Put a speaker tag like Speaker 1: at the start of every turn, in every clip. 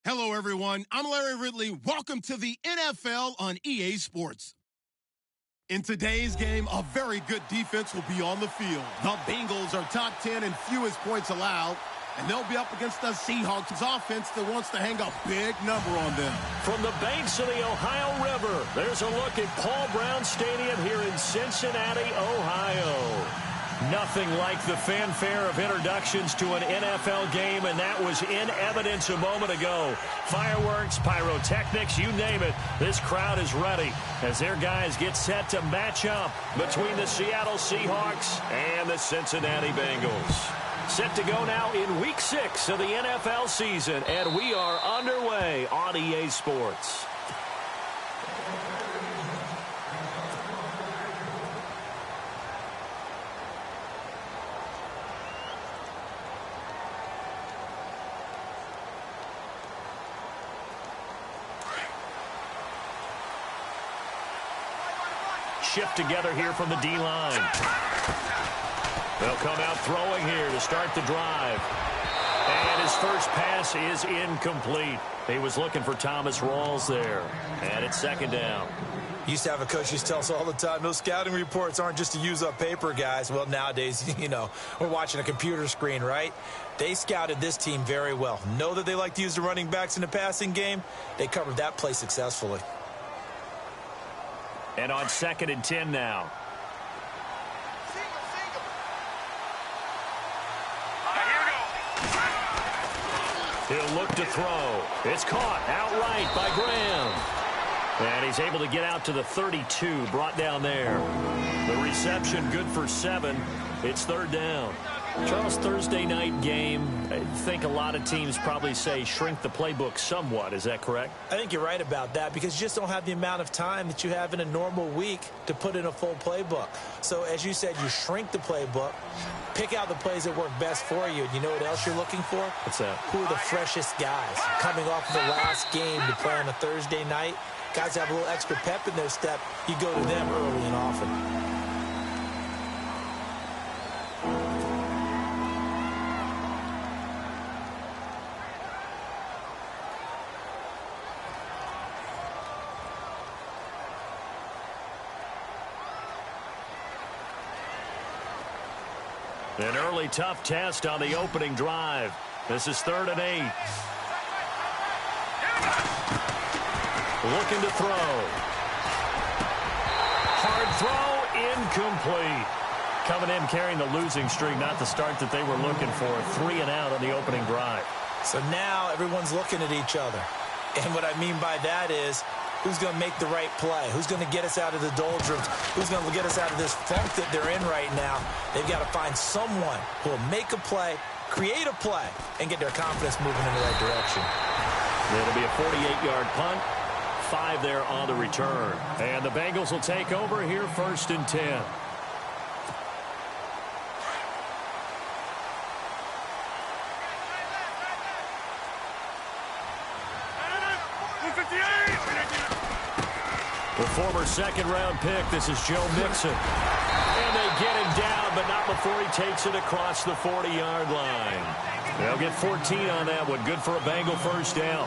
Speaker 1: Hello, everyone. I'm Larry Ridley. Welcome to the NFL on EA Sports. In today's game, a very good defense will be on the field. The Bengals are top 10 in fewest points allowed, and they'll be up against the Seahawks offense that wants to hang a big number on them.
Speaker 2: From the banks of the Ohio River, there's a look at Paul Brown Stadium here in Cincinnati, Ohio. Nothing like the fanfare of introductions to an NFL game, and that was in evidence a moment ago. Fireworks, pyrotechnics, you name it. This crowd is ready as their guys get set to match up between the Seattle Seahawks and the Cincinnati Bengals. Set to go now in Week 6 of the NFL season, and we are underway on EA Sports. Shift together here from the D-line. They'll come out throwing here to start the drive. And his first pass is incomplete. He was looking for Thomas Rawls there. And it's second down.
Speaker 3: Used to have a coach who used to tell us all the time, those scouting reports aren't just to use up paper, guys. Well, nowadays, we're watching a computer screen, right? They scouted this team very well. Know that they like to use the running backs in the passing game. They covered that play successfully.
Speaker 2: And on 2nd and 10 now. He'll look to throw. It's caught outright by Graham. And he's able to get out to the 32, brought down there. The reception good for 7. It's third down. Charles, Thursday night game, I think a lot of teams probably say shrink the playbook somewhat. Is that correct?
Speaker 3: I think you're right about that because you just don't have the amount of time that you have in a normal week to put in a full playbook. So, as you said, you shrink the playbook, pick out the plays that work best for you. You know what else you're looking for?
Speaker 2: What's that?
Speaker 3: Who are the freshest guys coming off of the last game to play on a Thursday night? Guys have a little extra pep in their step. You go to them early and often.
Speaker 2: An early tough test on the opening drive. This is 3rd and 8. Looking to throw. Hard throw, incomplete. Coming in carrying the losing streak, not the start that they were looking for. 3 and out on the opening drive.
Speaker 3: So now everyone's looking at each other. And what I mean by that is, who's going to make the right play? Who's going to get us out of the doldrums? Who's going to get us out of this funk that they're in right now? They've got to find someone who will make a play, create a play, and get their confidence moving in the right direction.
Speaker 2: It'll be a 48-yard punt. 5 there on the return. And the Bengals will take over here 1st and 10. The former second-round pick, this is Joe Mixon. And they get him down, but not before he takes it across the 40-yard line. They'll get 14 on that one. Good for a Bengal first down.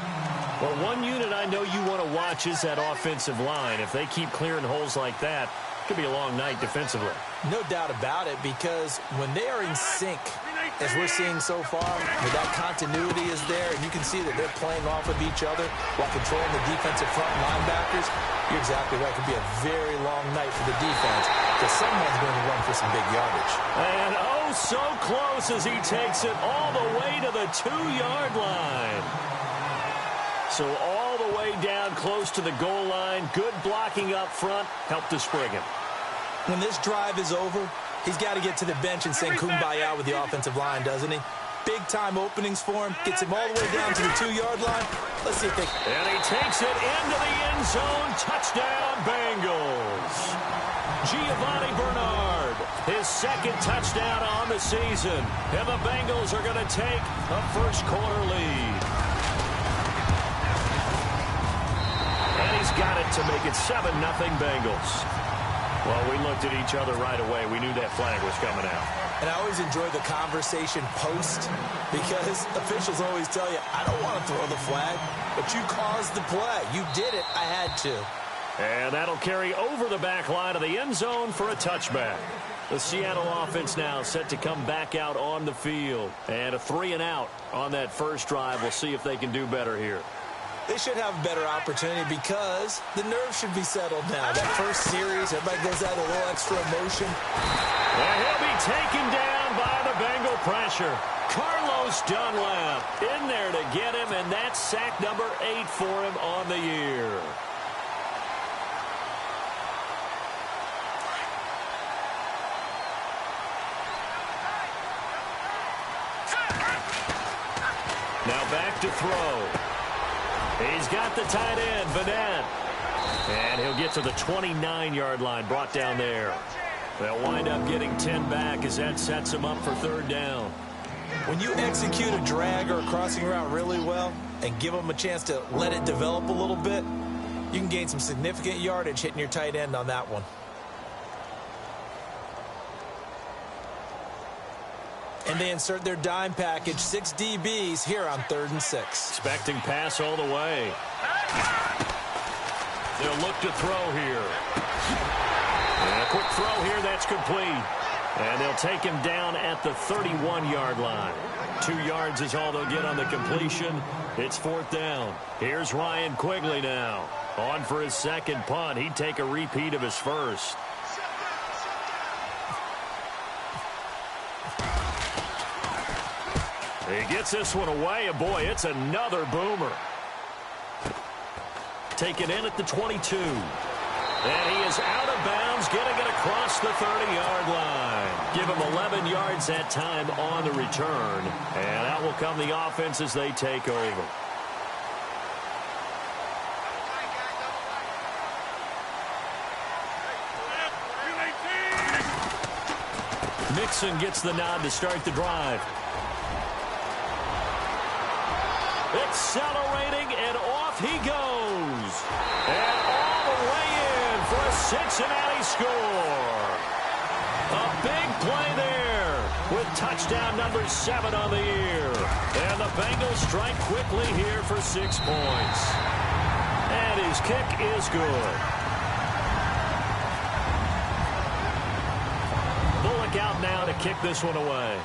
Speaker 2: Well, one unit I know you want to watch is that offensive line. If they keep clearing holes like that, it could be a long night defensively.
Speaker 3: No doubt about it, because when they are in sync, as we're seeing so far, that continuity is there, and you can see that they're playing off of each other while controlling the defensive front linebackers. You're exactly right. It could be a very long night for the defense because someone's going to run for some big yardage.
Speaker 2: And oh, so close as he takes it all the way to the 2-yard line. So all the way down close to the goal line. Good blocking up front. Helped to spring him.
Speaker 3: When this drive is over, he's got to get to the bench and sing Kumbaya with the offensive line, doesn't he? Big-time openings for him. Gets him all the way down to the 2-yard line. Let's see if they...
Speaker 2: And he takes it into the end zone. Touchdown, Bengals. Giovanni Bernard, his second touchdown on the season. And the Bengals are going to take a first-quarter lead. And he's got it to make it 7-0 Bengals. Well, we looked at each other right away. We knew that flag was coming out.
Speaker 3: And I always enjoy the conversation post because officials always tell you, I don't want to throw the flag, but you caused the play. You did it. I had to.
Speaker 2: And that'll carry over the back line of the end zone for a touchback. The Seattle offense now set to come back out on the field. And a 3-and-out on that first drive. We'll see if they can do better here.
Speaker 3: They should have a better opportunity because the nerves should be settled now. That first series, everybody goes out a little extra emotion.
Speaker 2: And he'll be taken down by the Bengal pressure. Carlos Dunlap in there to get him, and that's sack number 8 for him on the year. Now back to throw. He's got the tight end, Vanette. And he'll get to the 29-yard line, brought down there. They'll wind up getting 10 back as that sets him up for 3rd down.
Speaker 3: When you execute a drag or a crossing route really well and give them a chance to let it develop a little bit, you can gain some significant yardage hitting your tight end on that one. And they insert their dime package, 6 DBs here on 3rd and 6.
Speaker 2: Expecting pass all the way. They'll look to throw here. And a quick throw here, that's complete. And they'll take him down at the 31-yard line. 2 yards is all they'll get on the completion. It's 4th down. Here's Ryan Quigley now. On for his second punt. He'd take a repeat of his first. He gets this one away, and boy, it's another boomer. Taken in at the 22. And he is out of bounds, getting it across the 30-yard line. Give him 11 yards that time on the return. And out will come the offense as they take over. Mixon gets the nod to start the drive. Accelerating, and off he goes. And all the way in for a Cincinnati score. A big play there with touchdown number 7 on the year. And the Bengals strike quickly here for 6 points. And his kick is good. Bullock out now to kick this one away.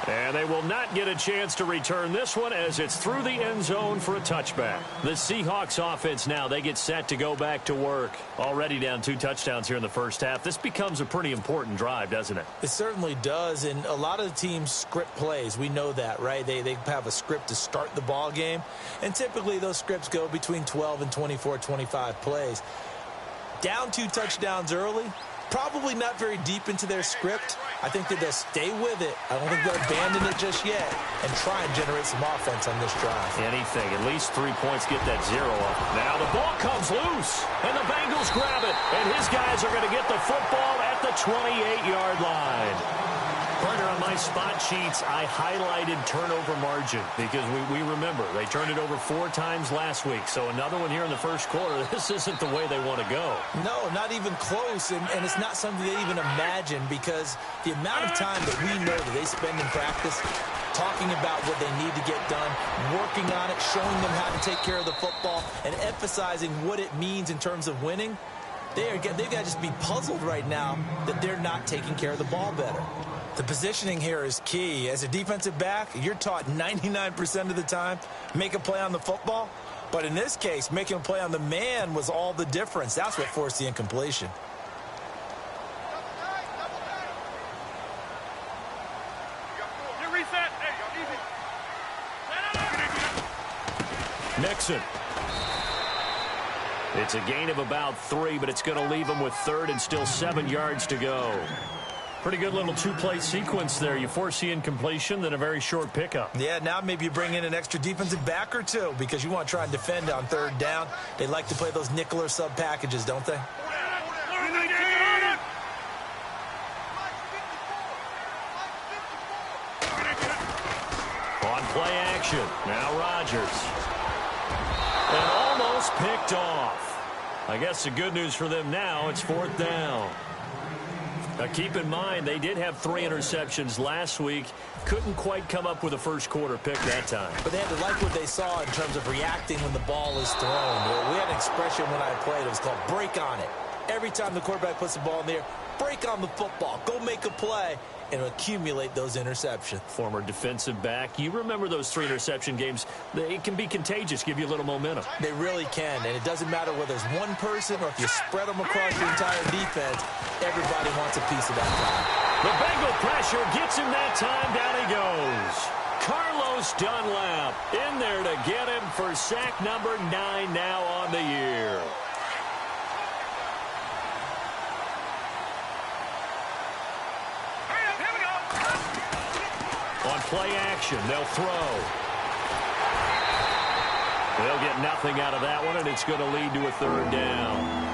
Speaker 2: And they will not get a chance to return this one as it's through the end zone for a touchback. The Seahawks offense now, they get set to go back to work. Already down 2 touchdowns here in the first half. This becomes a pretty important drive, doesn't it?
Speaker 3: It certainly does, and a lot of the teams script plays. We know that, right? They have a script to start the ball game, and typically those scripts go between 12 and 24, 25 plays. Down 2 touchdowns early, probably not very deep into their script. I think that they'll stay with it. I don't think they'll abandon it just yet and try and generate some offense on this drive.
Speaker 2: Anything. At least 3 points, get that 0 up. Now the ball comes loose, and the Bengals grab it. And his guys are going to get the football at the 28-yard line. Partner, on my spot sheets, I highlighted turnover margin because we remember they turned it over 4 times last week. So another one here in the first quarter. This isn't the way they want to go.
Speaker 3: No, not even close. And it's not something they even imagine because the amount of time that we know that they spend in practice talking about what they need to get done, working on it, showing them how to take care of the football, and emphasizing what it means in terms of winning, they've got to just be puzzled right now that they're not taking care of the ball better. The positioning here is key. As a defensive back, you're taught 99% of the time, make a play on the football. But in this case, making a play on the man was all the difference. That's what forced the incompletion.
Speaker 2: Mixon. It's a gain of about 3, but it's going to leave him with 3rd and still 7 yards to go. Pretty good little 2-play sequence there. You force the incompletion, then a very short pickup.
Speaker 3: Yeah, now maybe you bring in an extra defensive back or 2 because you want to try and defend on 3rd down. They like to play those nickel or sub packages, don't they? On play action, now Rodgers.
Speaker 2: And almost picked off. I guess the good news for them now, it's 4th down. Now keep in mind, they did have 3 interceptions last week. Couldn't quite come up with a first quarter pick that time.
Speaker 3: But they had to like what they saw in terms of reacting when the ball is thrown. We had an expression when I played. It was called break on it. Every time the quarterback puts the ball in the air, break on the football. Go make a play and accumulate those interceptions.
Speaker 2: Former defensive back. You remember those 3 interception games. It can be contagious, give you a little momentum.
Speaker 3: They really can, and it doesn't matter whether it's one person or if you spread them across your entire defense. Everybody wants a piece of that time.
Speaker 2: The Bengal pressure gets him that time. Down he goes. Carlos Dunlap in there to get him for sack number 9 now on the year. On play action, they'll throw. They'll get nothing out of that one, and it's going to lead to a 3rd down.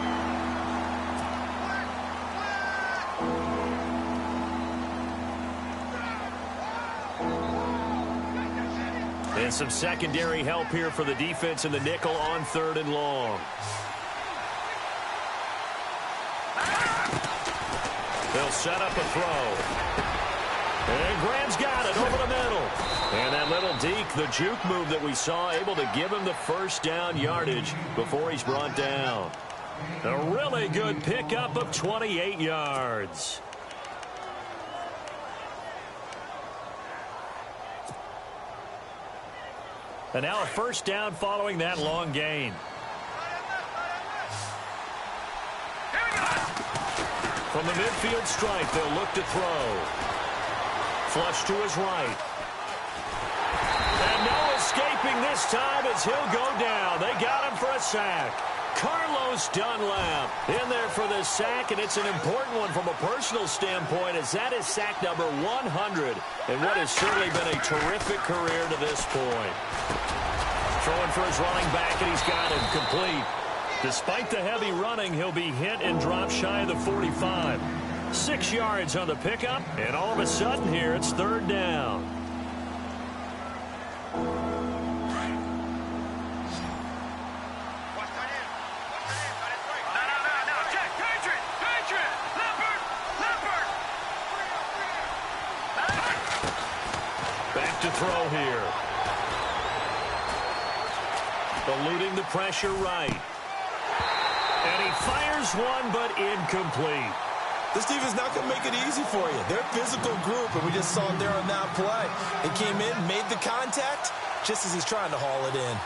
Speaker 2: And some secondary help here for the defense in the nickel on 3rd and long. They'll set up a throw. And Graham's got it over the middle. And that little deke, the juke move that we saw, able to give him the 1st down yardage before he's brought down. A really good pickup of 28 yards. And now a 1st down following that long gain. From the midfield stripe, they'll look to throw. Flush to his right. And no escaping this time as he'll go down. They got him for a sack. Carlos Dunlap in there for the sack, and it's an important one from a personal standpoint as that is sack number 100 in what has certainly been a terrific career to this point. Throwing for his running back, and he's got him complete. Despite the heavy running, he'll be hit and dropped shy of the 45. 6 yards on the pickup, and all of a sudden here, it's 3rd down. Back to throw here. Eluding the pressure right. And he fires one, but incomplete.
Speaker 3: This defense is not going to make it easy for you. They're a physical group, and we just saw it there on that play. They came in, made the contact, just as he's trying to haul it in.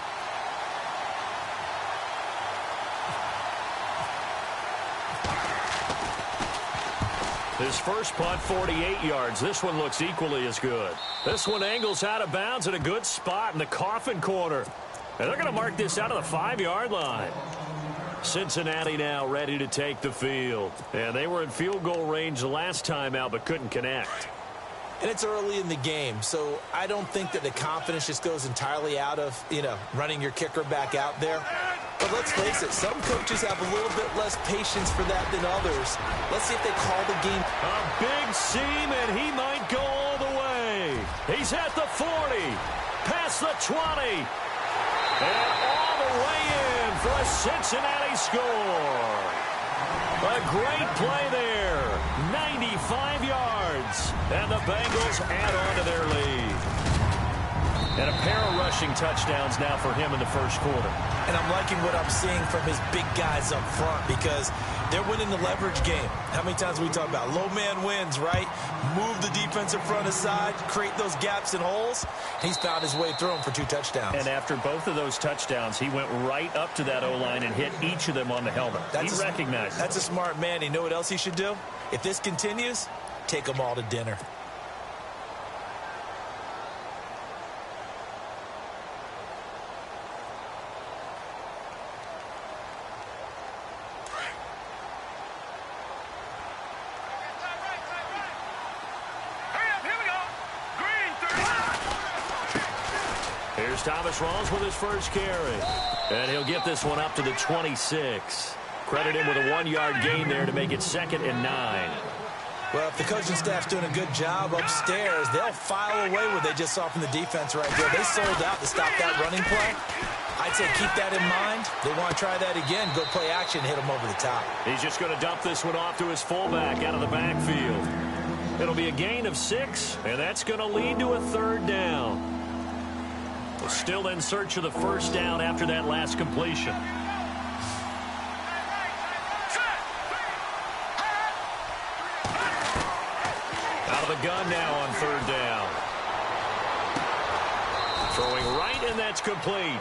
Speaker 2: His first punt, 48 yards. This one looks equally as good. This one angles out of bounds at a good spot in the coffin corner. And they're going to mark this out of the 5-yard line. Cincinnati now ready to take the field. And they were in field goal range the last time out, but couldn't connect.
Speaker 3: And it's early in the game, so I don't think that the confidence just goes entirely out of, running your kicker back out there. But let's face it, some coaches have a little bit less patience for that than others. Let's see if they call the game.
Speaker 2: A big seam, and he might go all the way. He's at the 40, past the 20, and all the way in for a Cincinnati score. A great play there. 95 yards. And the Bengals add on to their lead. And a pair of rushing touchdowns now for him in the first quarter.
Speaker 3: And I'm liking what I'm seeing from his big guys up front because they're winning the leverage game. How many times have we talked about low man wins, right? Move the defensive front aside, create those gaps and holes. He's found his way through them for 2 touchdowns.
Speaker 2: And after both of those touchdowns, he went right up to that O-line and hit each of them on the helmet. He recognized it.
Speaker 3: That's a smart man. You know what else he should do? If this continues, take them all to dinner.
Speaker 2: Here's Thomas Rawls with his first carry. And he'll get this one up to the 26. Credit him with a 1-yard gain there to make it 2nd and 9.
Speaker 3: Well, if the coaching staff's doing a good job upstairs, they'll file away what they just saw from the defense right there. They sold out to stop that running play. I'd say keep that in mind. They want to try that again. Go play action, hit them over the top.
Speaker 2: He's just going to dump this one off to his fullback out of the backfield. It'll be a gain of 6, and that's going to lead to a 3rd down. We're still in search of the 1st down after that last completion. Out of the gun now on 3rd down. Throwing right, and that's complete.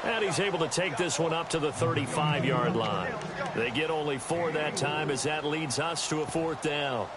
Speaker 2: And he's able to take this one up to the 35-yard line. They get only 4 that time as that leads us to a 4th down.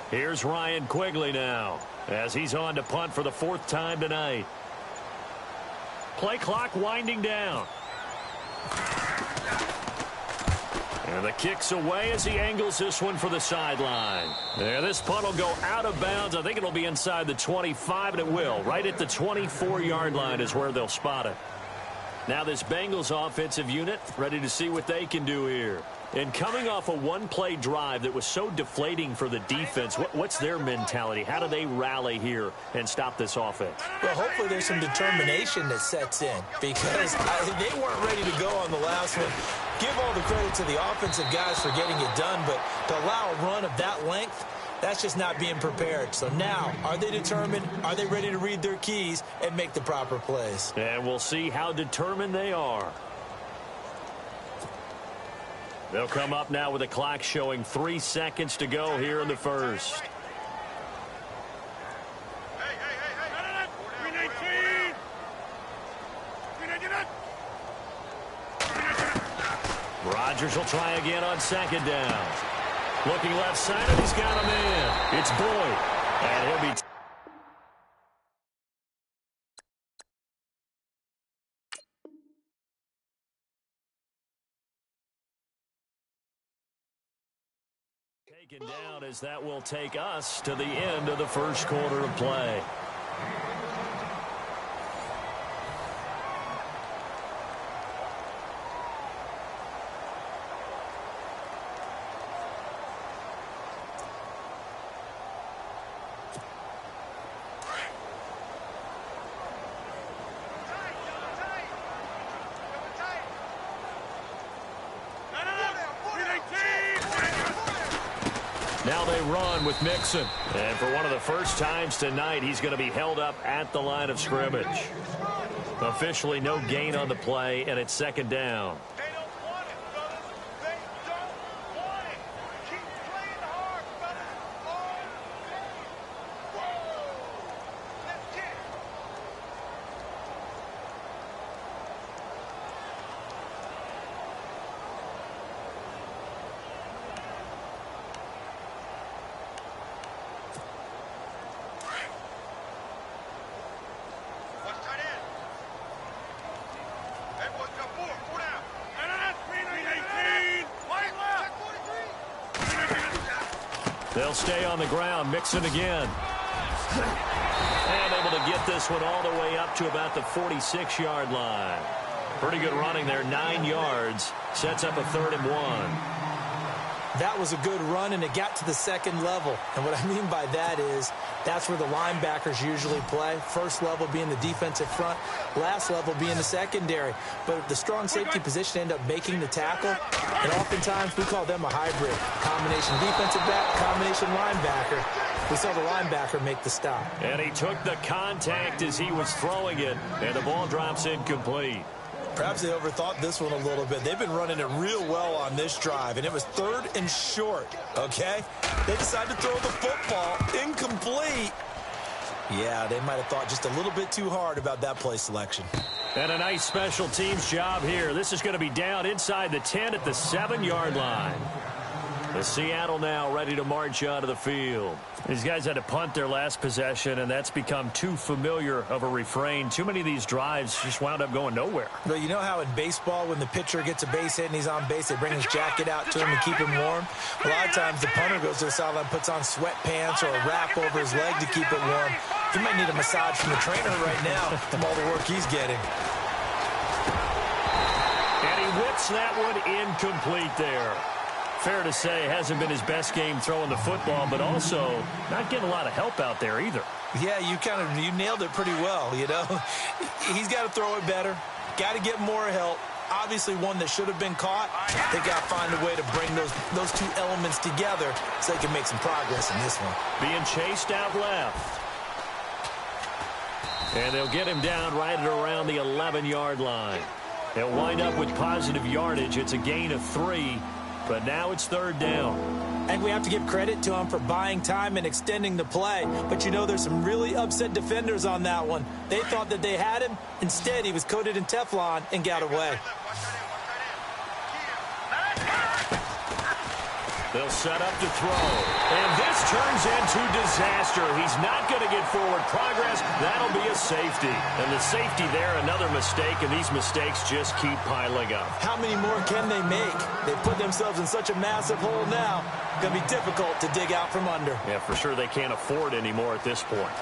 Speaker 2: Here's Ryan Quigley now as he's on to punt for the 4th time tonight. Play clock winding down. And the kick's away as he angles this one for the sideline. There, this punt will go out of bounds. I think it'll be inside the 25, and it will. Right at the 24-yard line is where they'll spot it. Now this Bengals offensive unit ready to see what they can do here. And coming off a one-play drive that was so deflating for the defense, what's their mentality? How do they rally here and stop this offense?
Speaker 3: Well, hopefully there's some determination that sets in because they weren't ready to go on the last one. Give all the credit to the offensive guys for getting it done, but to allow a run of that length, that's just not being prepared. So now, are they determined? Are they ready to read their keys and make the proper plays?
Speaker 2: And we'll see how determined they are. They'll come up now with a clock showing 3 seconds to go here in the first. Rodgers will try again on 2nd down. Looking left side, and he's got him in. It's Boyd, and he'll be... taken down as that will take us to the end of the first quarter of play. Now they run with Mixon. And for one of the first times tonight, he's going to be held up at the line of scrimmage. Officially no gain on the play, and it's 2nd down. They'll stay on the ground. Mixon again. And able to get this one all the way up to about the 46-yard line. Pretty good running there, 9 yards. Sets up a 3rd and 1.
Speaker 3: That was a good run, and it got to the 2nd level. And what I mean by that is that's where the linebackers usually play. First level being the defensive front, last level being the secondary. But the strong safety position end up making the tackle, and oftentimes we call them a hybrid. Combination defensive back, combination linebacker. We saw the linebacker make the stop.
Speaker 2: And he took the contact as he was throwing it, and the ball drops incomplete.
Speaker 3: Perhaps they overthought this one a little bit. They've been running it real well on this drive, and it was 3rd and short, okay? They decided to throw the football incomplete. Yeah, they might have thought just a little bit too hard about that play selection.
Speaker 2: And a nice special teams job here. This is going to be down inside the 10 at the 7-yard line. The Seattle now ready to march onto the field. These guys had to punt their last possession, and that's become too familiar of a refrain. Too many of these drives just wound up going nowhere.
Speaker 3: But you know how in baseball, when the pitcher gets a base hit and he's on base, they bring his jacket out to him to keep him warm? A lot of times the punter goes to the sideline, puts on sweatpants or a wrap over his leg to keep it warm. He might need a massage from the trainer right now from all the work he's getting.
Speaker 2: And he whips that one incomplete there. Fair to say, it hasn't been his best game throwing the football, but also not getting a lot of help out there either.
Speaker 3: Yeah, you nailed it pretty well, you know. He's got to throw it better, got to get more help. Obviously one that should have been caught. They got to find a way to bring those two elements together so they can make some progress in this one.
Speaker 2: Being chased out left. And they'll get him down right at around the 11-yard line. They'll wind up with positive yardage. It's a gain of 3. But now it's third down.
Speaker 3: I think we have to give credit to him for buying time and extending the play. But, you know, there's some really upset defenders on that one. They thought that they had him. Instead, he was coated in Teflon and got away.
Speaker 2: They'll set up to throw. And this turns into disaster. He's not going to get forward progress. That'll be a safety. And the safety there, another mistake, and these mistakes just keep piling up.
Speaker 3: How many more can they make? They've put themselves in such a massive hole now. Going to be difficult to dig out from under.
Speaker 2: Yeah, for sure they can't afford anymore at this point.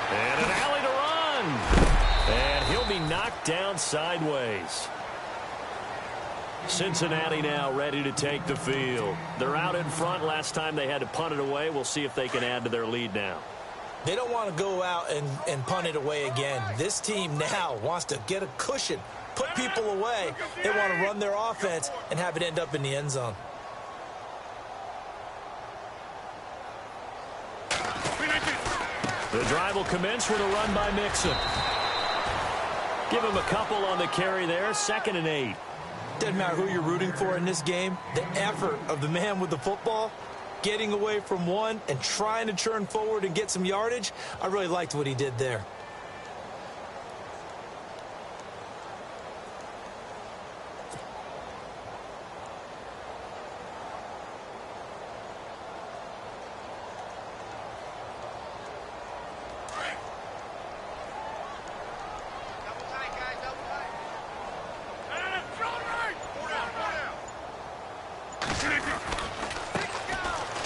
Speaker 2: And an alley to run. And he'll be knocked down sideways. Cincinnati now ready to take the field. They're out in front. Last time they had to punt it away. We'll see if they can add to their lead now.
Speaker 3: They don't want to go out and punt it away again. This team now wants to get a cushion, put people away. They want to run their offense and have it end up in the end zone.
Speaker 2: The drive will commence with a run by Mixon. Give him a couple on the carry there. 2nd and 8.
Speaker 3: Doesn't matter who you're rooting for in this game. The effort of the man with the football, getting away from one and trying to turn forward and get some yardage, I really liked what he did there.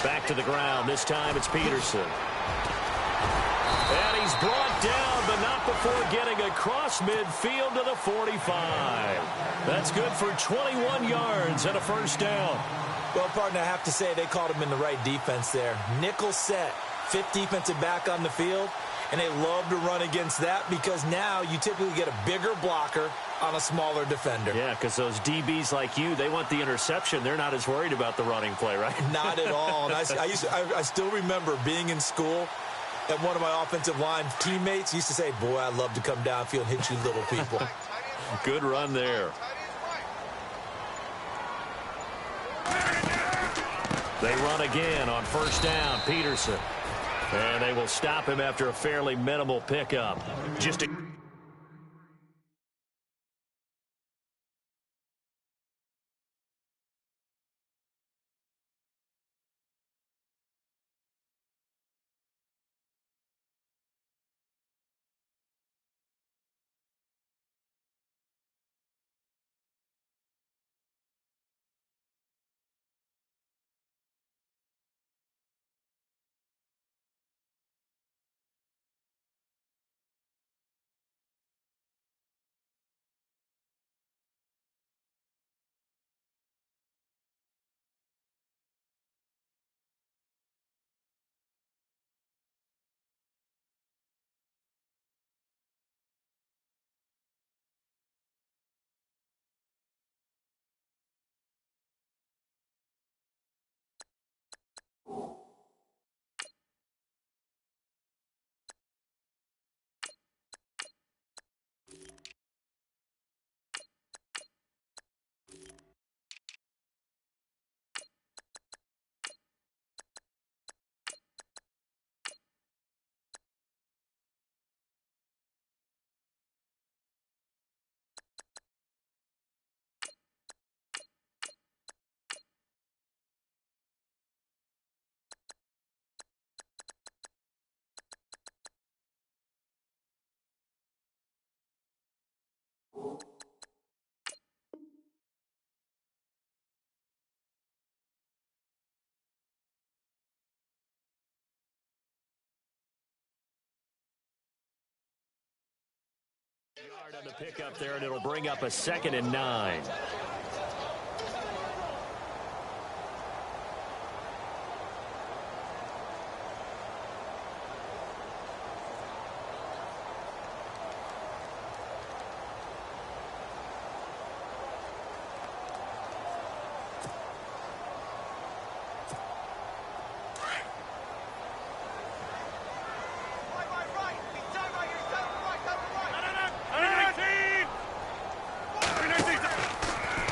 Speaker 2: Back to the ground. This time it's Peterson. And he's brought down, but not before getting across midfield to the 45. That's good for 21 yards and a first down.
Speaker 3: Well, partner, I have to say they called him in the right defense there. Nickel set, 5th defensive back on the field, and they love to run against that because now you typically get a bigger blocker on a smaller defender.
Speaker 2: Yeah, because those DBs like you, they want the interception. They're not as worried about the running play, right?
Speaker 3: Not at all. And I still remember being in school, and one of my offensive line teammates used to say, boy, I'd love to come downfield and hit you little people.
Speaker 2: Good run there. They run again on first down, Peterson. And they will stop him after a fairly minimal pickup. Just a Yard on the pickup there, and it'll bring up a 2nd and 9.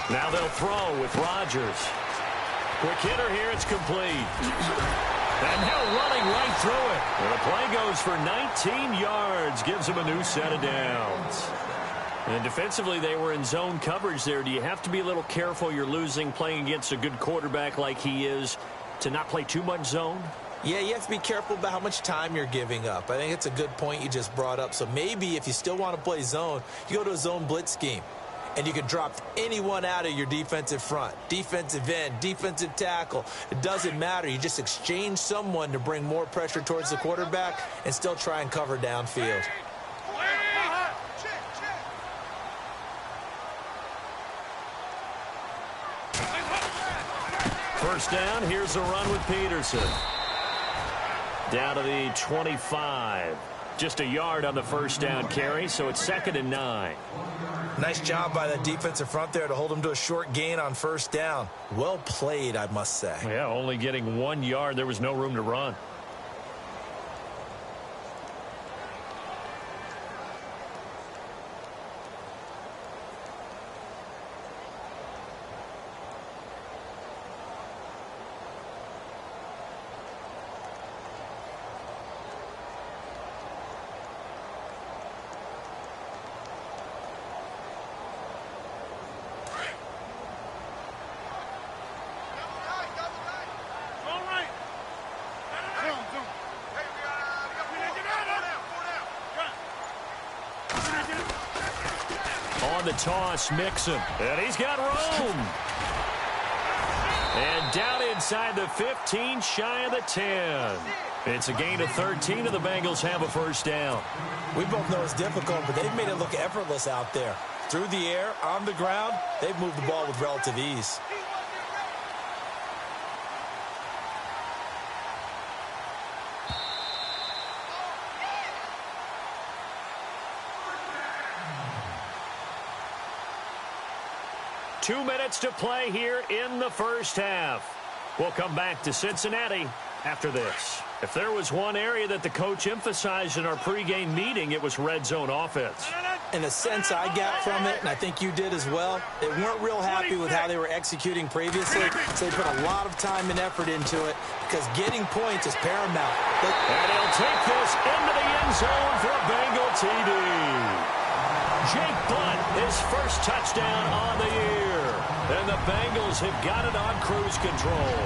Speaker 2: Now they'll throw with Rodgers. Quick hitter here, it's complete. And now running right through it. And the play goes for 19 yards, gives them a new set of downs. And defensively, they were in zone coverage there. Do you have to be a little careful? You're losing playing against a good quarterback like he is to not play too much zone?
Speaker 3: Yeah, you have to be careful about how much time you're giving up. I think it's a good point you just brought up. So maybe if you still want to play zone, you go to a zone blitz scheme. And you can drop anyone out of your defensive front, defensive end, defensive tackle. It doesn't matter. You just exchange someone to bring more pressure towards the quarterback and still try and cover downfield.
Speaker 2: First down, here's a run with Peterson. Down to the 25. Just a yard on the first down carry, so it's 2nd and 9.
Speaker 3: Nice job by the defensive front there to hold him to a short gain on first down. Well played, I must say.
Speaker 2: Yeah, only getting 1 yard. There was no room to run. On the toss, Mixon. And he's got room. And down inside the 15, shy of the 10. It's a gain of 13, and the Bengals have a first down.
Speaker 3: We both know it's difficult, but they've made it look effortless out there. Through the air, on the ground, they've moved the ball with relative ease.
Speaker 2: Two minutes to play here in the first half. We'll come back to Cincinnati after this. If there was one area that the coach emphasized in our pregame meeting, it was red zone offense.
Speaker 3: In a sense I got from it, and I think you did as well, they weren't real happy with how they were executing previously, so they put a lot of time and effort into it because getting points is paramount.
Speaker 2: And he'll take this into the end zone for a Bengal TD. Jake Butt, his first touchdown on the year. And the Bengals have got it on cruise control.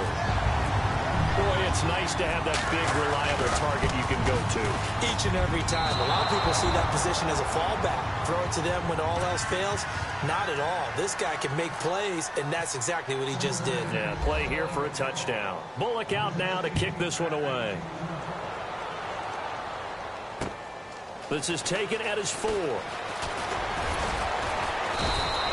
Speaker 2: Boy, it's nice to have that big, reliable target you can go to.
Speaker 3: Each and every time. A lot of people see that position as a fallback. Throw it to them when all else fails. Not at all. This guy can make plays, and that's exactly what he just did.
Speaker 2: Yeah, play here for a touchdown. Bullock out now to kick this one away. This is taken at his 4.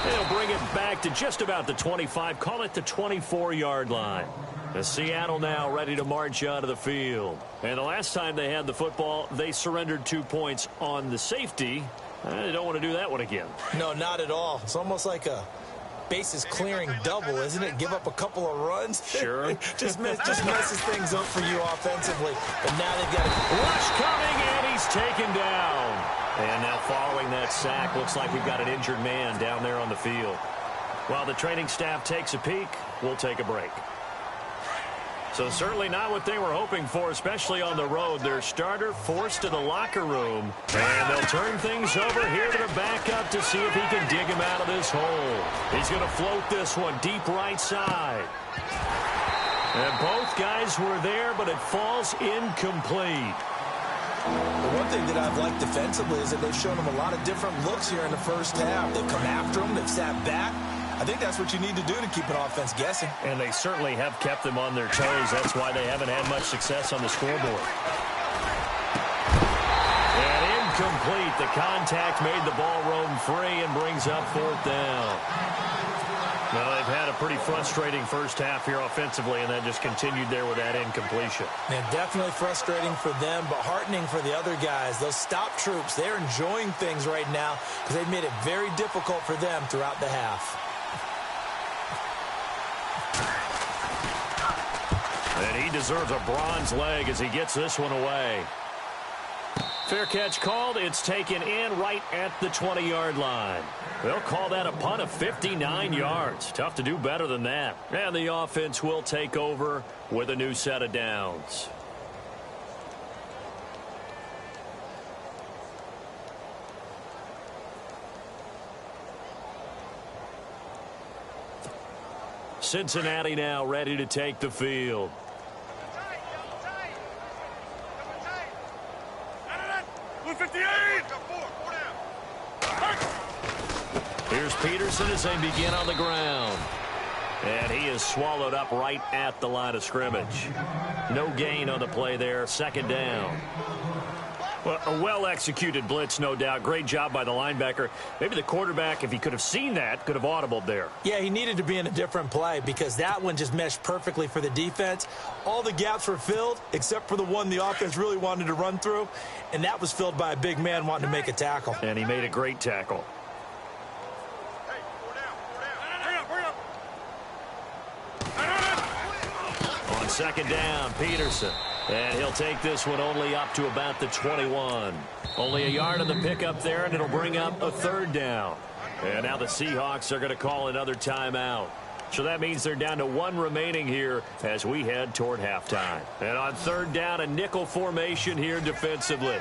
Speaker 2: They'll bring it back to just about the 25. Call it the 24-yard line. The Seattle now ready to march out of the field. And the last time they had the football, they surrendered 2 points on the safety. They don't want to do that one again.
Speaker 3: No, not at all. It's almost like a bases clearing double, isn't it? Give up a couple of runs.
Speaker 2: Sure.
Speaker 3: just messes things up for you offensively. But now they've got a
Speaker 2: rush coming, and he's taken down. And now following that sack, looks like we've got an injured man down there on the field. While the training staff takes a peek, we'll take a break. So certainly not what they were hoping for, especially on the road. Their starter forced to the locker room. And they'll turn things over here to the backup to see if he can dig him out of this hole. He's going to float this one deep right side. And both guys were there, but it falls incomplete.
Speaker 3: The one thing that I've liked defensively is that they've shown them a lot of different looks here in the first half. They've come after them. They've sat back. I think that's what you need to do to keep an offense guessing.
Speaker 2: And they certainly have kept them on their toes. That's why they haven't had much success on the scoreboard. And incomplete. The contact made the ball roam free and brings up fourth down. Well, they've had a pretty frustrating first half here offensively, and then just continued there with that incompletion.
Speaker 3: Yeah, definitely frustrating for them, but heartening for the other guys. Those stop troops, they're enjoying things right now because they've made it very difficult for them throughout the half.
Speaker 2: And he deserves a bronze leg as he gets this one away. Fair catch called. It's taken in right at the 20-yard line. They'll call that a punt of 59 yards. Tough to do better than that. And the offense will take over with a new set of downs. Cincinnati now ready to take the field. Here's Peterson as they begin on the ground. And he is swallowed up right at the line of scrimmage. No gain on the play there. Second down. Well, a well-executed blitz, no doubt. Great job by the linebacker. Maybe the quarterback, if he could have seen that, could have audibled there.
Speaker 3: Yeah, he needed to be in a different play because that one just meshed perfectly for the defense. All the gaps were filled except for the one the offense really wanted to run through, and that was filled by a big man wanting to make a tackle.
Speaker 2: And he made a great tackle. On second down, Peterson. And he'll take this one only up to about the 21. Only a yard on the pickup there, and it'll bring up a third down. And now the Seahawks are going to call another timeout. So that means they're down to one remaining here as we head toward halftime. And on third down, a nickel formation here defensively.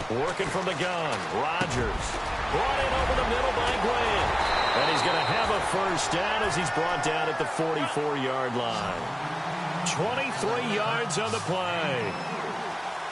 Speaker 2: Working from the gun, Rodgers. Brought in over the middle by Graham. And he's going to have a first down as he's brought down at the 44-yard line. 23 yards on the play.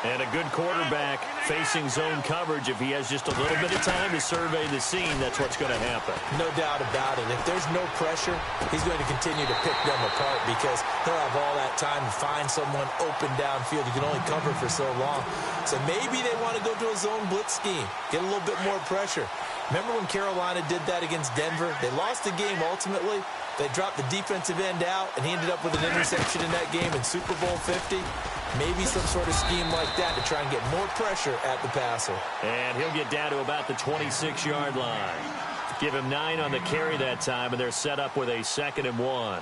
Speaker 2: And a good quarterback facing zone coverage. If he has just a little bit of time to survey the scene, that's what's going to happen.
Speaker 3: No doubt about it. If there's no pressure, he's going to continue to pick them apart because he'll have all that time to find someone open downfield. You can only cover for so long. So maybe they want to go to a zone blitz scheme, get a little bit more pressure. Remember when Carolina did that against Denver? They lost the game ultimately. They dropped the defensive end out, and he ended up with an interception in that game in Super Bowl 50. Maybe some sort of scheme like that to try and get more pressure at the passer.
Speaker 2: And he'll get down to about the 26-yard line. Give him 9 on the carry that time, and they're set up with a 2nd and 1.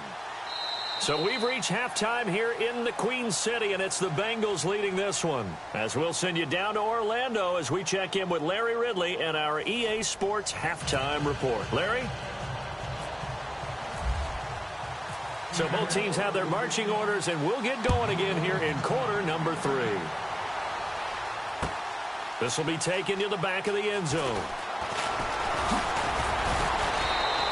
Speaker 2: So we've reached halftime here in the Queen City, and it's the Bengals leading this one. As we'll send you down to Orlando as we check in with Larry Ridley and our EA Sports Halftime Report. Larry? So both teams have their marching orders, and we'll get going again here in quarter number 3. This will be taken to the back of the end zone.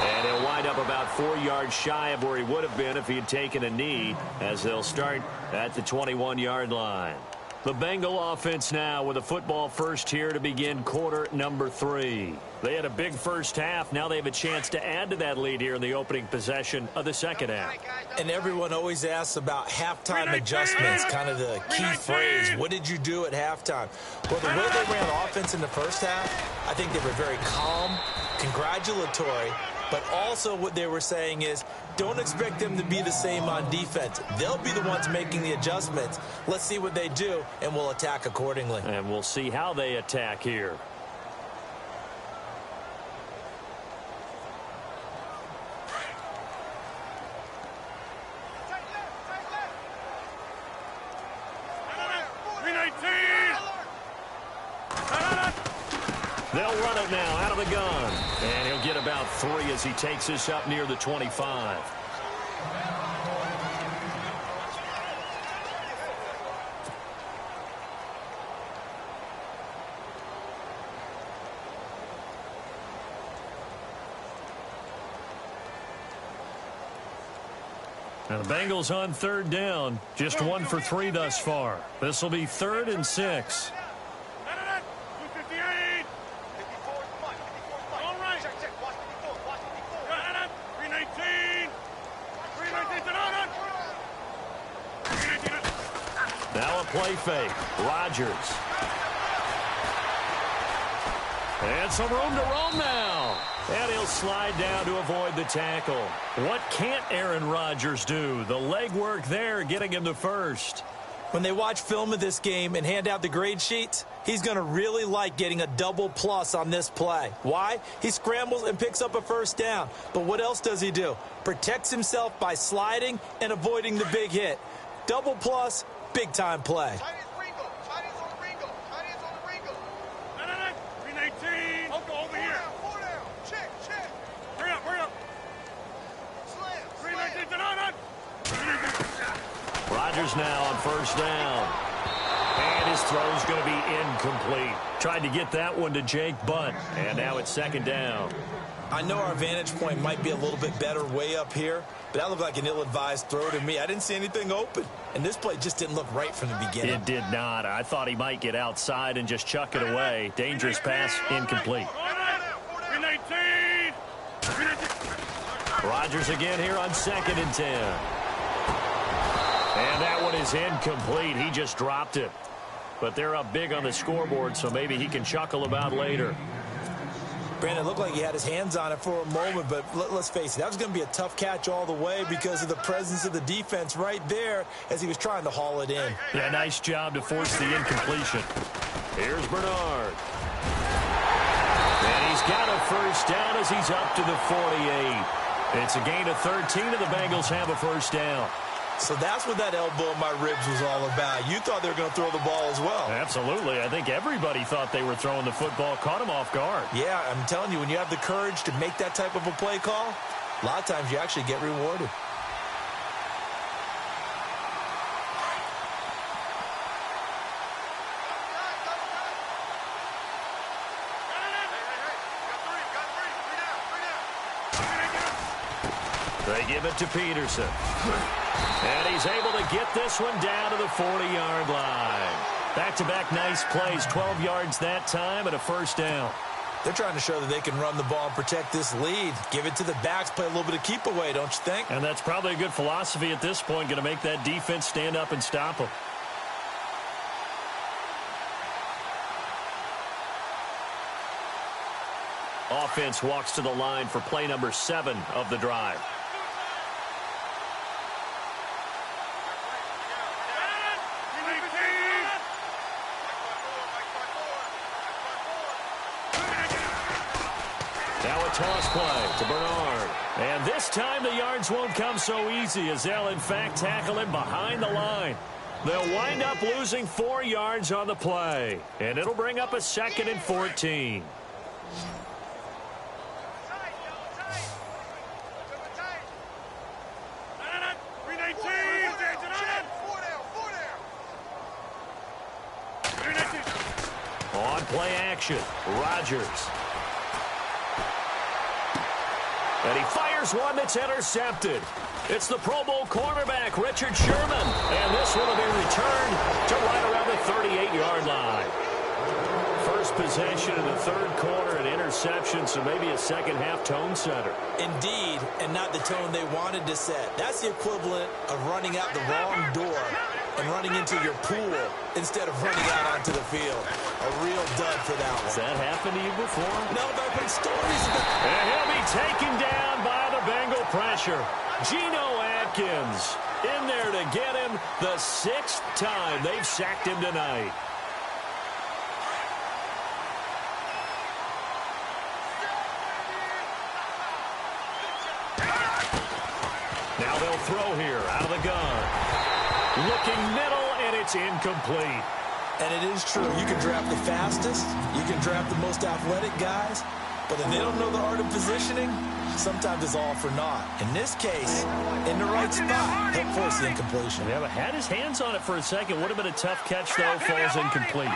Speaker 2: And he'll wind up about 4 yards shy of where he would have been if he had taken a knee, as they'll start at the 21-yard line. The Bengal offense now with a football first here to begin quarter number 3. They had a big first half. Now they have a chance to add to that lead here in the opening possession of the second half.
Speaker 3: And everyone always asks about halftime adjustments, kind of the key phrase. What did you do at halftime? Well, the way they ran offense in the first half, I think they were very calm, congratulatory, but also what they were saying is, don't expect them to be the same on defense. They'll be the ones making the adjustments. Let's see what they do, and we'll attack accordingly.
Speaker 2: And we'll see how they attack here. They'll run it now out of the gun. And he'll get about 3 as he takes this up near the 25. Now the Bengals on third down. Just 1 for 3 thus far. This will be 3rd and 6. play fake. Rodgers. And some room to roam now. And he'll slide down to avoid the tackle. What can't Aaron Rodgers do? The legwork there getting him the first.
Speaker 3: When they watch film of this game and hand out the grade sheets, he's going to really like getting a double plus on this play. Why? He scrambles and picks up a first down. But what else does he do? Protects himself by sliding and avoiding the big hit. Double plus, big-time play.
Speaker 2: Rodgers now on first down. And his throw's going to be incomplete. Tried to get that one to Jake Butt. And now it's second down.
Speaker 3: I know our vantage point might be a little bit better way up here, but that looked like an ill-advised throw to me. I didn't see anything open. And this play just didn't look right from the beginning.
Speaker 2: It did not. I thought he might get outside and just chuck it away. Dangerous pass, incomplete. Rodgers again here on 2nd and 10. And that one is incomplete. He just dropped it. But they're up big on the scoreboard, so maybe he can chuckle about later.
Speaker 3: Brandon, it looked like he had his hands on it for a moment, but let's face it, that was going to be a tough catch all the way because of the presence of the defense right there as he was trying to haul it in.
Speaker 2: Yeah, nice job to force the incompletion. Here's Bernard. And he's got a first down as he's up to the 48. It's a gain of 13, and the Bengals have a first down.
Speaker 3: So that's what that elbow in my ribs was all about. You thought they were going to throw the ball as well.
Speaker 2: Absolutely. I think everybody thought they were throwing the football, caught him off guard.
Speaker 3: Yeah, I'm telling you, when you have the courage to make that type of a play call, a lot of times you actually get rewarded.
Speaker 2: They give it to Peterson. And he's able to get this one down to the 40-yard line. Back-to-back nice plays, 12 yards that time and a first down.
Speaker 3: They're trying to show that they can run the ball and protect this lead. Give it to the backs, play a little bit of keep away, don't you think?
Speaker 2: And that's probably a good philosophy at this point, going to make that defense stand up and stop them. Offense walks to the line for play number 7 of the drive. Now a toss play to Bernard. And this time the yards won't come so easy as they'll in fact tackle him behind the line. They'll wind up losing 4 yards on the play. And it'll bring up a 2nd and 14. On play action, Rodgers. And he fires one that's intercepted. It's the Pro Bowl cornerback, Richard Sherman. And this one will be returned to right around the 38-yard line. First possession in the third quarter, an interception, so maybe a second-half tone setter.
Speaker 3: Indeed, and not the tone they wanted to set. That's the equivalent of running out the wrong door and running into your pool instead of running out onto the field. A real dud for that one.
Speaker 2: Has that happened to you before?
Speaker 3: No, but I've heard stories about it.
Speaker 2: And he'll be taken down by the Bengal pressure. Geno Atkins in there to get him the 6th time they've sacked him tonight. Now they'll throw here out of the gun. Looking middle, and it's incomplete.
Speaker 3: And it is true. You can draft the fastest. You can draft the most athletic guys. But if they don't know the art of positioning, sometimes it's all for naught. In this case, in the right spot, he'll force the incompletion.
Speaker 2: Yeah, but had his hands on it for a second. Would have been a tough catch, though. Falls incomplete.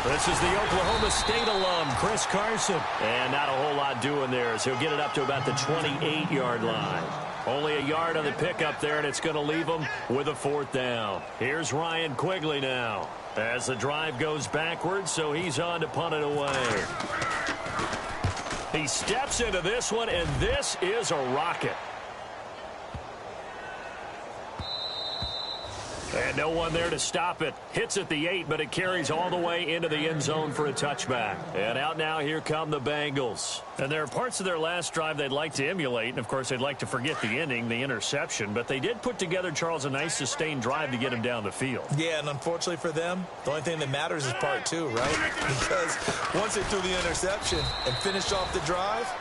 Speaker 2: This is the Oklahoma State alum, Chris Carson. And not a whole lot doing there as he'll get it up to about the 28-yard line. Only a yard on the pickup there, and it's going to leave him with a 4th down. Here's Ryan Quigley now as the drive goes backwards, so he's on to punt it away. He steps into this one, and this is a rocket. And no one there to stop it. Hits at the 8, but it carries all the way into the end zone for a touchback. And out now, here come the Bengals. And there are parts of their last drive they'd like to emulate. And, of course, they'd like to forget the ending, the interception. But they did put together, Charles, a nice sustained drive to get him down the field.
Speaker 3: Yeah, and unfortunately for them, the only thing that matters is part 2, right? Because once they threw the interception and finished off the drive,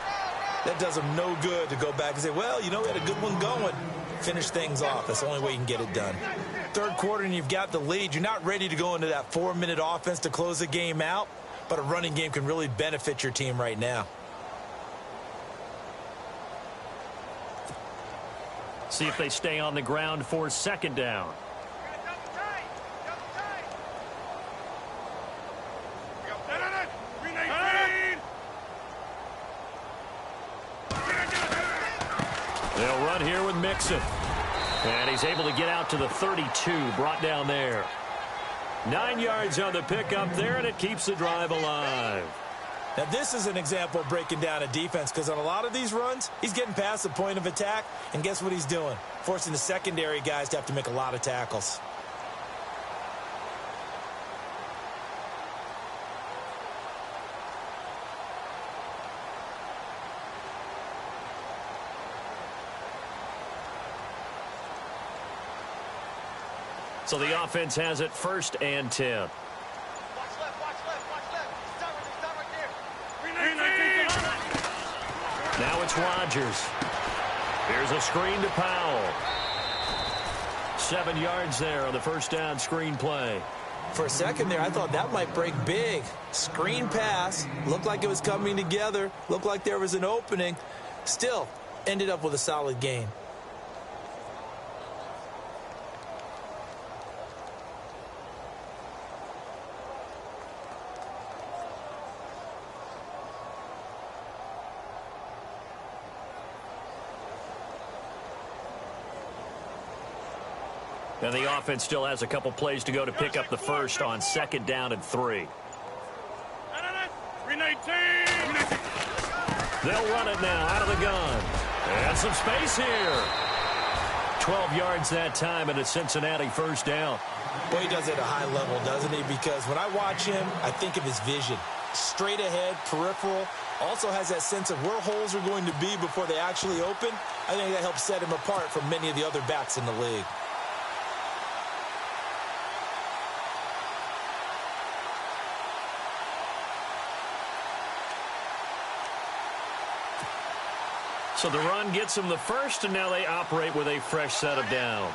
Speaker 3: that does them no good to go back and say, well, you know, we had a good one going. Finish things off. That's the only way you can get it done. Third quarter and you've got the lead. You're not ready to go into that 4-minute offense to close the game out, but a running game can really benefit your team right now.
Speaker 2: See if they stay on the ground for second down. They'll run here with Mixon. And he's able to get out to the 32, brought down there. 9 yards on the pickup there, and it keeps the drive alive.
Speaker 3: Now, this is an example of breaking down a defense, because on a lot of these runs, he's getting past the point of attack, and guess what he's doing? Forcing the secondary guys to have to make a lot of tackles.
Speaker 2: So the offense has it 1st and 10.
Speaker 4: Watch left. Start right there.
Speaker 2: Now it's Rodgers. Here's a screen to Powell. 7 yards there on the first down screen play.
Speaker 3: For a second there, I thought that might break big. Screen pass. Looked like it was coming together. Looked like there was an opening. Still, ended up with a solid game.
Speaker 2: And the offense still has a couple plays to go to pick up the first on 2nd down and 3. They'll run it now out of the gun. And some space here. 12 yards that time, and a Cincinnati first down.
Speaker 3: Boy, he does it at a high level, doesn't he? Because when I watch him, I think of his vision. Straight ahead, peripheral. Also has that sense of where holes are going to be before they actually open. I think that helps set him apart from many of the other backs in the league.
Speaker 2: So the run gets them the first, and now they operate with a fresh set of downs.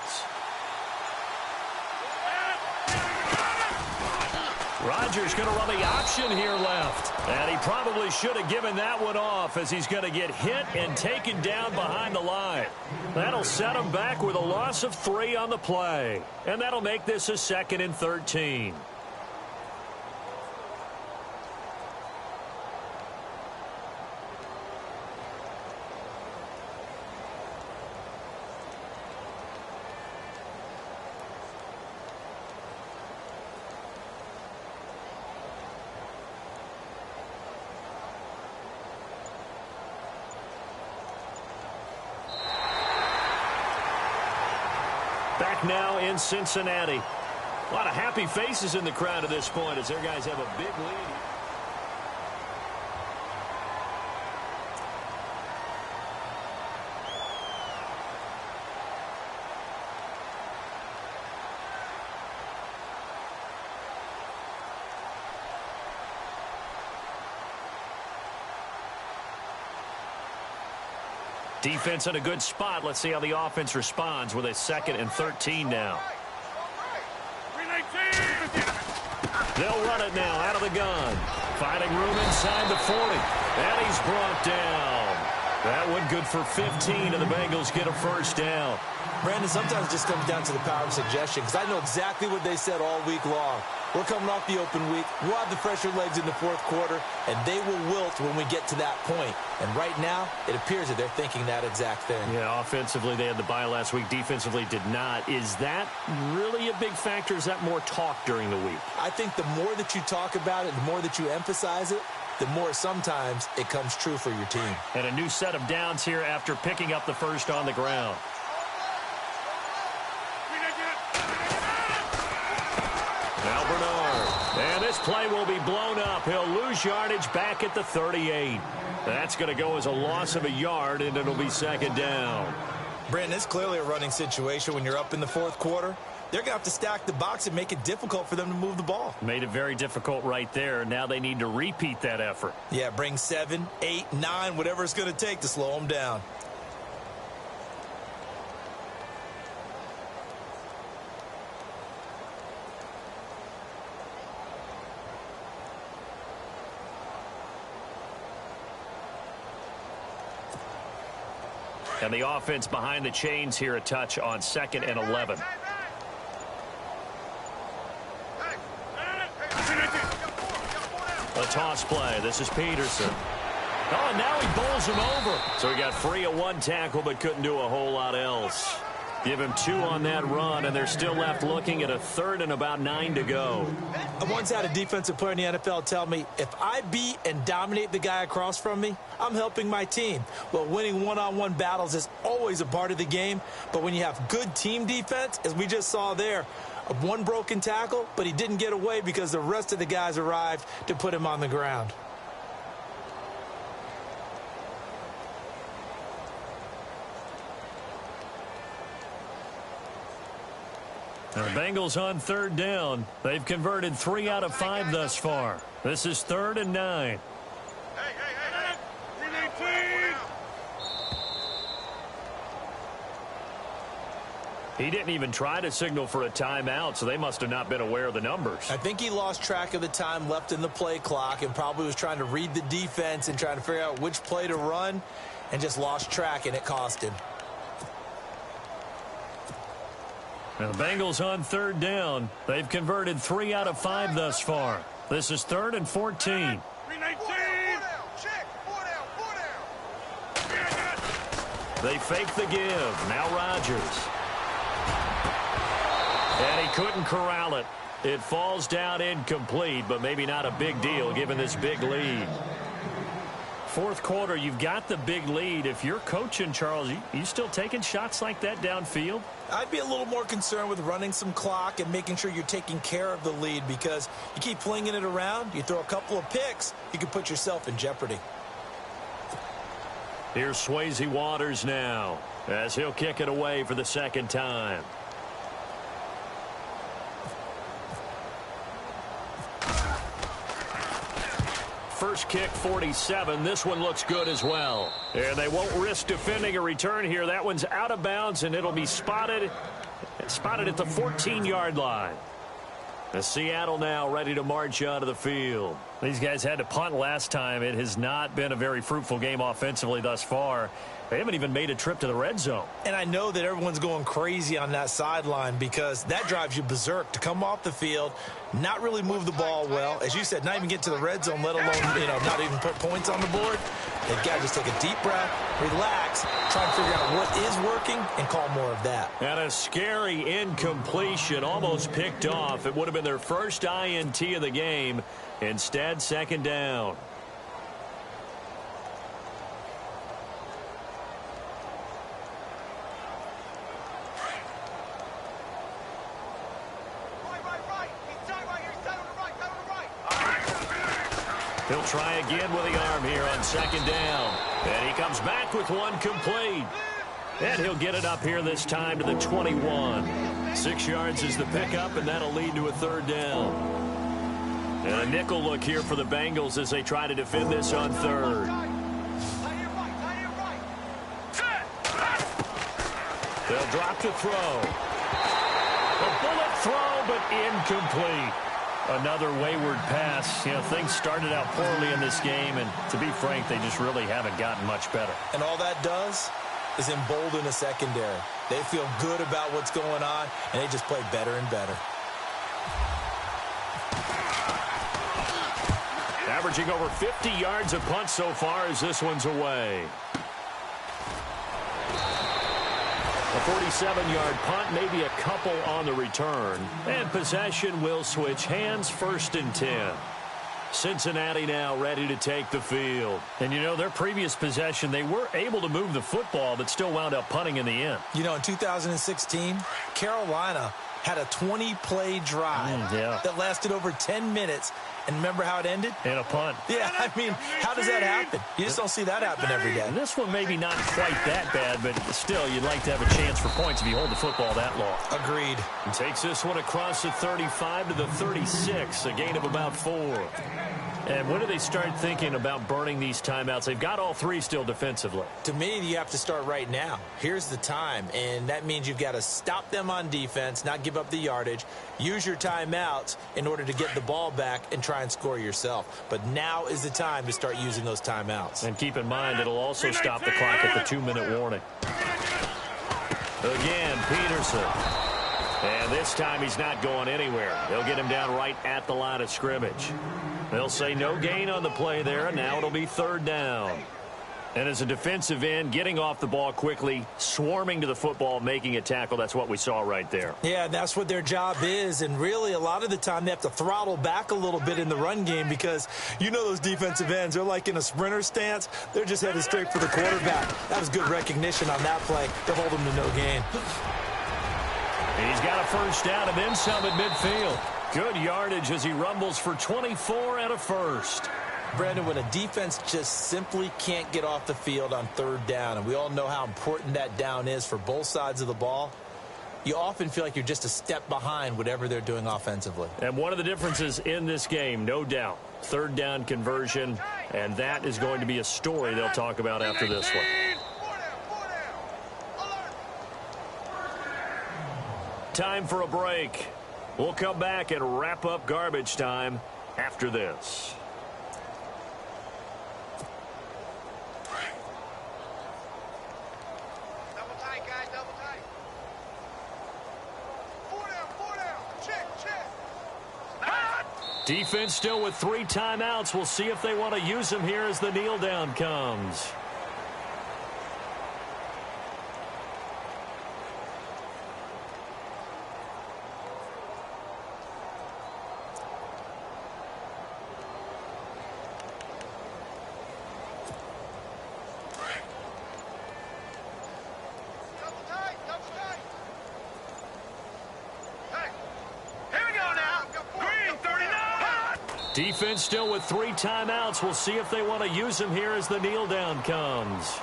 Speaker 2: Rodgers going to run the option here left. And he probably should have given that one off, as he's going to get hit and taken down behind the line. That'll set him back with a loss of 3 on the play. And that'll make this a 2nd and 13. Back now in Cincinnati. A lot of happy faces in the crowd at this point as their guys have a big lead. Defense in a good spot. Let's see how the offense responds with a 2nd and 13 now. They'll run it now out of the gun. Finding room inside the 40. And he's brought down. That one good for 15, and the Bengals get a first down.
Speaker 3: Brandon, sometimes it just comes down to the power of suggestion, because I know exactly what they said all week long. We're coming off the open week. We'll have the fresher legs in the 4th quarter, and they will wilt when we get to that point. And right now, it appears that they're thinking that exact thing.
Speaker 2: Yeah, offensively, they had the bye last week. Defensively, did not. Is that really a big factor? Is that more talk during the week?
Speaker 3: I think the more that you talk about it, the more that you emphasize it, the more sometimes it comes true for your team.
Speaker 2: And a new set of downs here after picking up the first on the ground. Now Bernard. And this play will be blown up. He'll lose yardage back at the 38. That's going to go as a loss of a yard, and it'll be second down.
Speaker 3: Brandon, it's clearly a running situation when you're up in the fourth quarter. They're going to have to stack the box and make it difficult for them to move the ball.
Speaker 2: Made it very difficult right there. Now they need to repeat that effort.
Speaker 3: Yeah, bring 7, 8, 9, whatever it's going to take to slow them down.
Speaker 2: And the offense behind the chains here, a touch on 2nd and 11. A toss play. This is Peterson. Oh, now he bowls him over. So he got free of one tackle but couldn't do a whole lot else. Give him 2 on that run, and they're still left looking at a 3rd and about 9 to go.
Speaker 3: I once had a defensive player in the NFL tell me, if I beat and dominate the guy across from me, I'm helping my team. Well, winning one-on-one battles is always a part of the game, but when you have good team defense, as we just saw there, one broken tackle, but he didn't get away because the rest of the guys arrived to put him on the ground.
Speaker 2: The Bengals on 3rd down. They've converted 3 out of 5 thus far. This is 3rd and 9. He didn't even try to signal for a timeout, so they must have not been aware of the numbers.
Speaker 3: I think he lost track of the time left in the play clock and probably was trying to read the defense and trying to figure out which play to run and just lost track, and it cost him.
Speaker 2: Now the Bengals on 3rd down. They've converted 3 out of 5 thus far. This is 3rd and 14. They fake the give. Now Rodgers. And he couldn't corral it. It falls down incomplete, but maybe not a big deal given this big lead. Fourth quarter, you've got the big lead. If you're coaching, Charles, you still taking shots like that downfield?
Speaker 3: I'd be a little more concerned with running some clock and making sure you're taking care of the lead, because you keep flinging it around, you throw a couple of picks, you can put yourself in jeopardy.
Speaker 2: Here's Swayze Waters now as he'll kick it away for the 2nd time. First kick, 47. This one looks good as well. And they won't risk defending a return here. That one's out of bounds, and it'll be spotted at the 14-yard line. The Seattle now ready to march onto the field. These guys had to punt last time. It has not been a very fruitful game offensively thus far. They haven't even made a trip to the red zone. And I know that everyone's going crazy on that sideline because that drives you berserk to come off the field, not really move the ball well. As you said, not even get to the red zone, let alone, not even put points on the board. They've got to just take a deep breath, relax, try and figure out what is working, and call more of that. And a scary incompletion, almost picked off. It would have been their first INT of the game. Instead, 2nd down. He'll try again with the arm here on 2nd down. And he comes back with one complete. And he'll get it up here this time to the 21. 6 yards is the pickup, and that'll lead to a 3rd down. And a nickel look here for the Bengals as they try to defend this on 3rd. They'll drop to throw. A bullet throw, but incomplete. Another wayward pass. Things started out poorly in this game, and to be frank, they just really haven't gotten much better. And all that does is embolden a secondary. They feel good about what's going on, and they just play better and better. Averaging over 50 yards a punt so far as this one's away. A 47-yard punt, maybe a couple on the return. And possession will switch hands, 1st and 10. Cincinnati now ready to take the field.
Speaker 5: And, you know, their previous possession, they were able to move the football, but still wound up punting in the end.
Speaker 3: You know, in 2016, Carolina had a 20-play drive that lasted over 10 minutes. And remember how it ended?
Speaker 5: And a punt.
Speaker 3: Yeah, I mean, how does that happen? You just don't see that happen every day.
Speaker 5: And this one maybe not quite that bad, but still, you'd like to have a chance for points if you hold the football that long.
Speaker 3: Agreed.
Speaker 2: And takes this one across the 35 to the 36, a gain of about 4.
Speaker 5: And when do they start thinking about burning these timeouts? They've got all 3 still defensively.
Speaker 3: To me, you have to start right now. Here's the time, and that means you've got to stop them on defense, not give up the yardage, use your timeouts in order to get the ball back and try and score yourself. But now is the time to start using those timeouts.
Speaker 5: And keep in mind, it'll also stop the clock at the 2-minute warning.
Speaker 2: Again, Peterson. And this time he's not going anywhere. They'll get him down right at the line of scrimmage. They'll say no gain on the play there, and now it'll be 3rd down. And as a defensive end, getting off the ball quickly, swarming to the football, making a tackle, that's what we saw right there.
Speaker 3: Yeah, that's what their job is, and really a lot of the time they have to throttle back a little bit in the run game because you know those defensive ends, they're like in a sprinter stance. They're just headed straight for the quarterback. That was good recognition on that play. They'll hold him to no gain.
Speaker 2: He's got a 1st down and then some at midfield. Good yardage as he rumbles for 24 and a 1st.
Speaker 3: Brandon, when a defense just simply can't get off the field on 3rd down, and we all know how important that down is for both sides of the ball, you often feel like you're just a step behind whatever they're doing offensively.
Speaker 2: And one of the differences in this game, no doubt, 3rd down conversion, and that is going to be a story they'll talk about after this one. Time for a break. We'll come back and wrap up garbage time after this.
Speaker 4: Double tight, guys, double tight. 4 down. Check.
Speaker 2: Defense still with 3 timeouts. We'll see if they want to use them here as the kneel down comes. Defense still with 3 timeouts. We'll see if they want to use them here as the kneel down comes.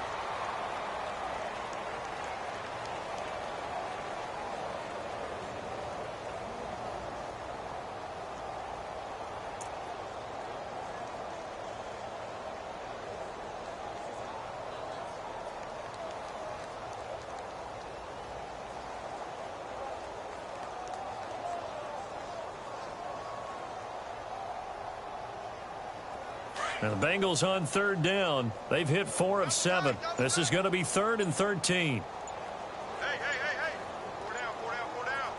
Speaker 2: And the Bengals on 3rd down. They've hit 4 of 7. This is going to be 3rd and 13.
Speaker 4: Hey. 4 down.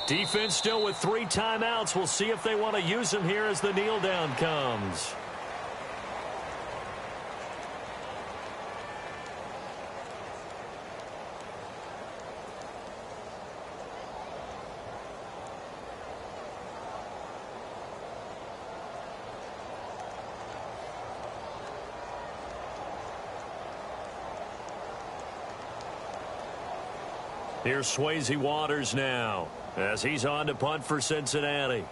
Speaker 2: Defense still with 3 timeouts. We'll see if they want to use them here as the kneel down comes. Here's Swayze Waters now as he's on to punt for Cincinnati.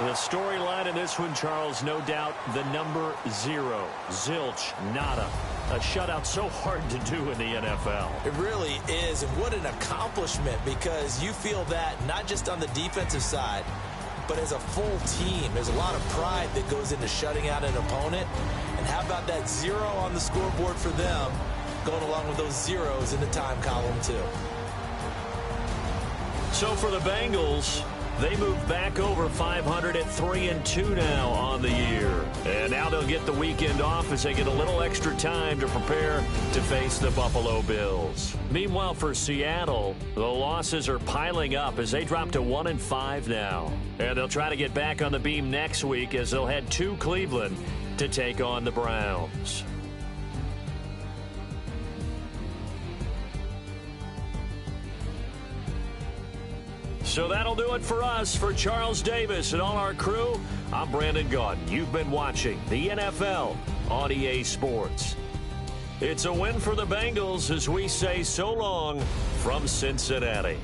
Speaker 2: The storyline in this one, Charles, no doubt the number 0. Zilch, nada. A shutout so hard to do in the NFL.
Speaker 3: It really is, and what an accomplishment, because you feel that not just on the defensive side, but as a full team. There's a lot of pride that goes into shutting out an opponent. And how about that 0 on the scoreboard for them, going along with those zeros in the time column, too.
Speaker 2: So for the Bengals, They move back over 500 at 3-2 now on the year. And now they'll get the weekend off as they get a little extra time to prepare to face the Buffalo Bills. Meanwhile, for Seattle, the losses are piling up as they drop to 1-5 now. And they'll try to get back on the beam next week as they'll head to Cleveland to take on the Browns. So that'll do it for us. For Charles Davis and all our crew, I'm Brandon Gaudin. You've been watching the NFL on EA Sports. It's a win for the Bengals as we say so long from Cincinnati.